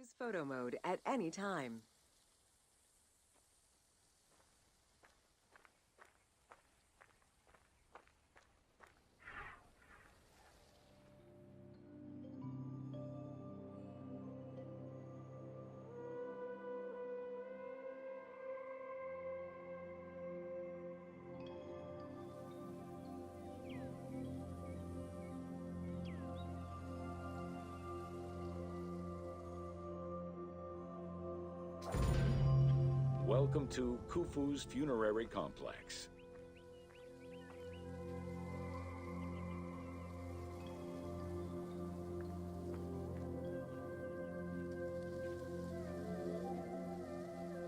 Use photo mode at any time. Welcome to Khufu's Funerary Complex.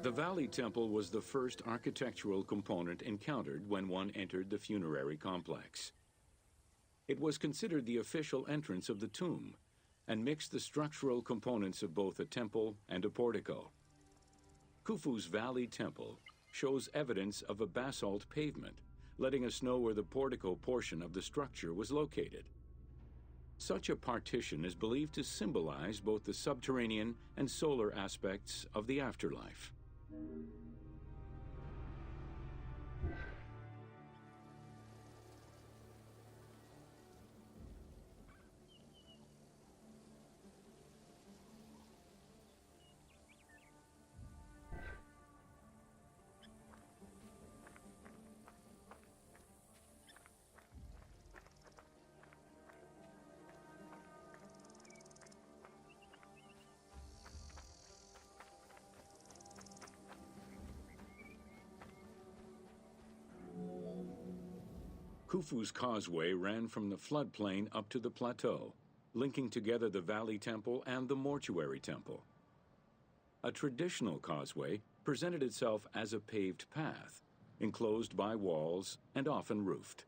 The Valley Temple was the first architectural component encountered when one entered the funerary complex. It was considered the official entrance of the tomb and mixed the structural components of both a temple and a portico. Khufu's Valley Temple shows evidence of a basalt pavement, letting us know where the portico portion of the structure was located. Such a partition is believed to symbolize both the subterranean and solar aspects of the afterlife. Khufu's causeway ran from the floodplain up to the plateau, linking together the Valley Temple and the Mortuary Temple. A traditional causeway presented itself as a paved path, enclosed by walls and often roofed.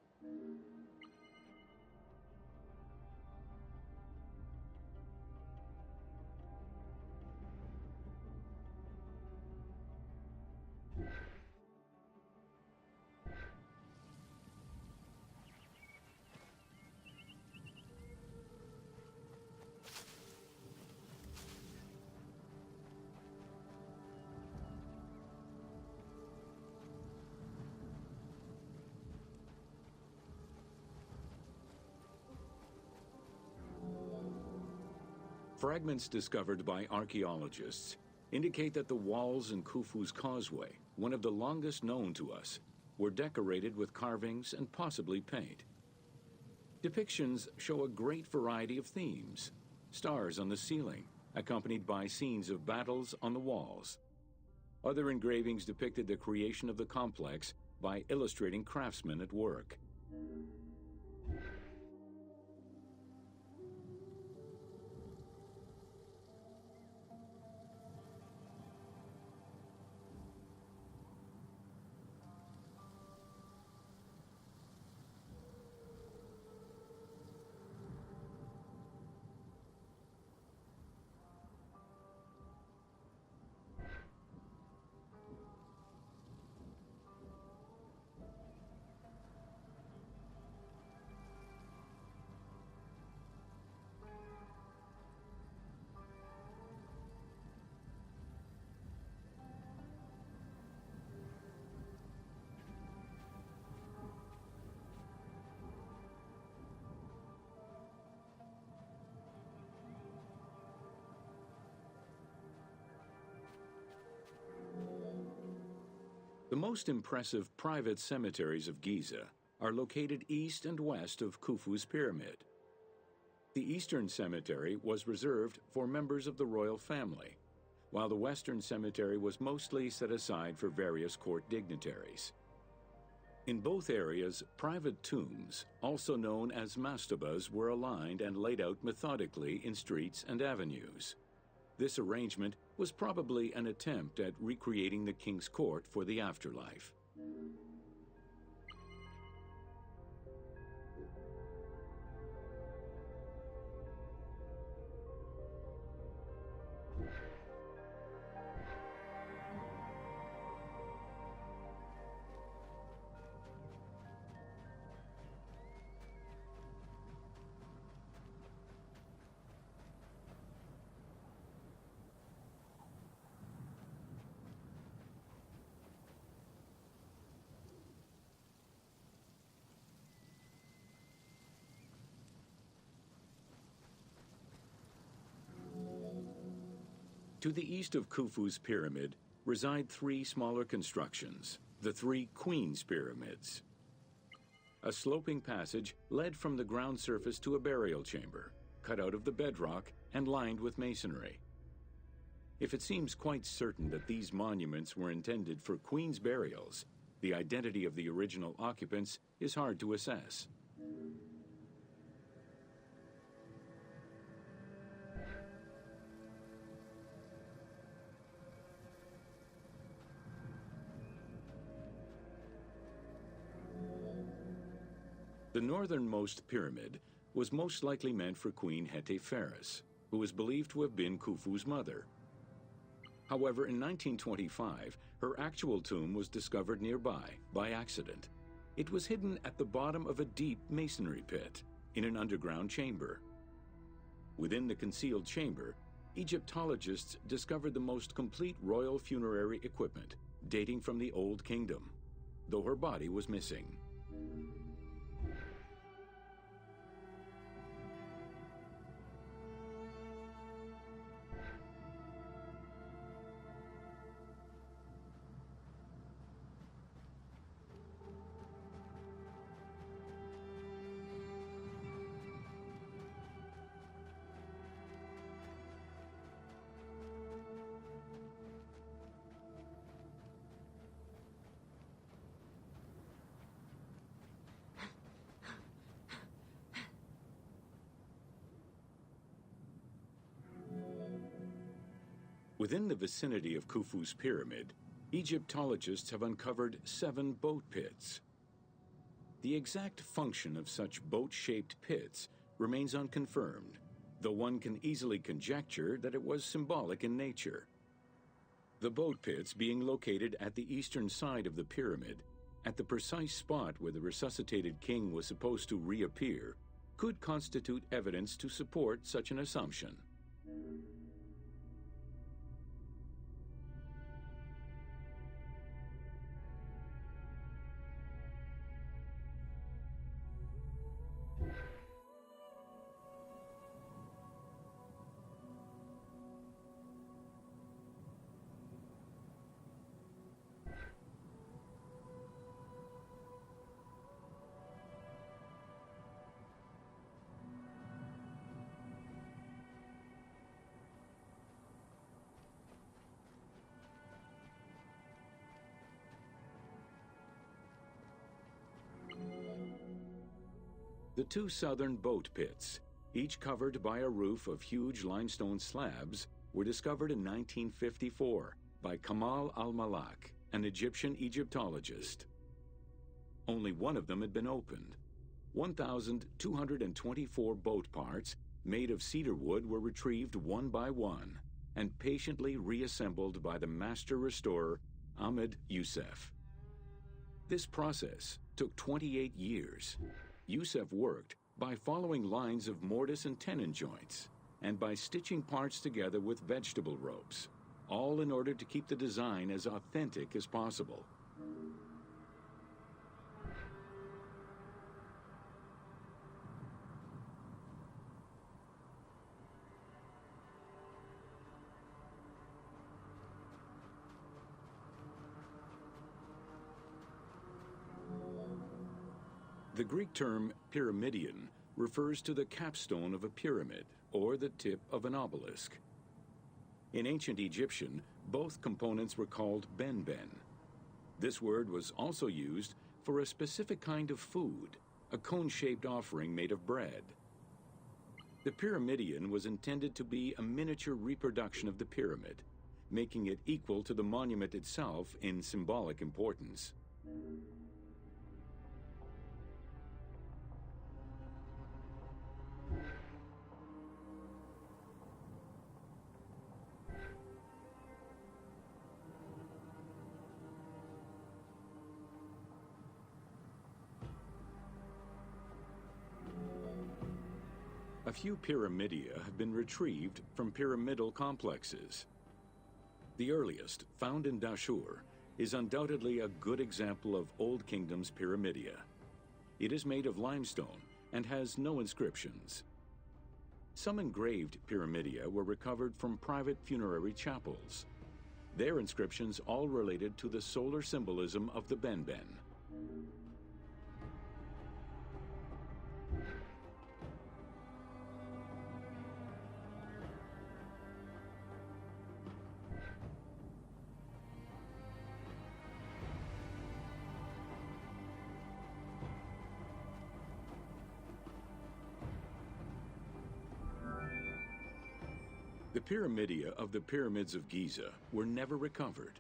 Fragments discovered by archaeologists indicate that the walls in Khufu's causeway, one of the longest known to us, were decorated with carvings and possibly paint. Depictions show a great variety of themes: stars on the ceiling, accompanied by scenes of battles on the walls. Other engravings depicted the creation of the complex by illustrating craftsmen at work. The most impressive private cemeteries of Giza are located east and west of Khufu's pyramid. The Eastern Cemetery was reserved for members of the royal family, while the Western Cemetery was mostly set aside for various court dignitaries. In both areas, private tombs, also known as mastabas, were aligned and laid out methodically in streets and avenues. This arrangement was probably an attempt at recreating the king's court for the afterlife. To the east of Khufu's pyramid reside three smaller constructions, the three Queen's Pyramids. A sloping passage led from the ground surface to a burial chamber, cut out of the bedrock and lined with masonry. If it seems quite certain that these monuments were intended for queen's burials, the identity of the original occupants is hard to assess. The northernmost pyramid was most likely meant for Queen Hetepheres, who is believed to have been Khufu's mother. However, in 1925, her actual tomb was discovered nearby by accident. It was hidden at the bottom of a deep masonry pit in an underground chamber. Within the concealed chamber, Egyptologists discovered the most complete royal funerary equipment, dating from the Old Kingdom, though her body was missing. Within the vicinity of Khufu's pyramid, Egyptologists have uncovered 7 boat pits. The exact function of such boat-shaped pits remains unconfirmed, though one can easily conjecture that it was symbolic in nature. The boat pits being located at the eastern side of the pyramid, at the precise spot where the resuscitated king was supposed to reappear, could constitute evidence to support such an assumption. The 2 southern boat pits, each covered by a roof of huge limestone slabs, were discovered in 1954 by Kamal al-Malak, an Egyptian Egyptologist. Only one of them had been opened. 1,224 boat parts made of cedar wood were retrieved one by one and patiently reassembled by the master restorer Ahmed Youssef. This process took 28 years. Youssef worked by following lines of mortise and tenon joints and by stitching parts together with vegetable ropes, all in order to keep the design as authentic as possible. The Greek term pyramidion refers to the capstone of a pyramid or the tip of an obelisk. In ancient Egyptian, both components were called ben-ben. This word was also used for a specific kind of food, a cone-shaped offering made of bread. The pyramidion was intended to be a miniature reproduction of the pyramid, making it equal to the monument itself in symbolic importance. A few pyramidia have been retrieved from pyramidal complexes. The earliest, found in Dashur, is undoubtedly a good example of Old Kingdom's pyramidia. It is made of limestone and has no inscriptions. Some engraved pyramidia were recovered from private funerary chapels. Their inscriptions all related to the solar symbolism of the Benben. The pyramidia of the pyramids of Giza were never recovered.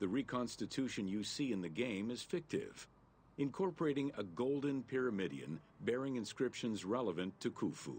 The reconstitution you see in the game is fictive, incorporating a golden pyramidion bearing inscriptions relevant to Khufu.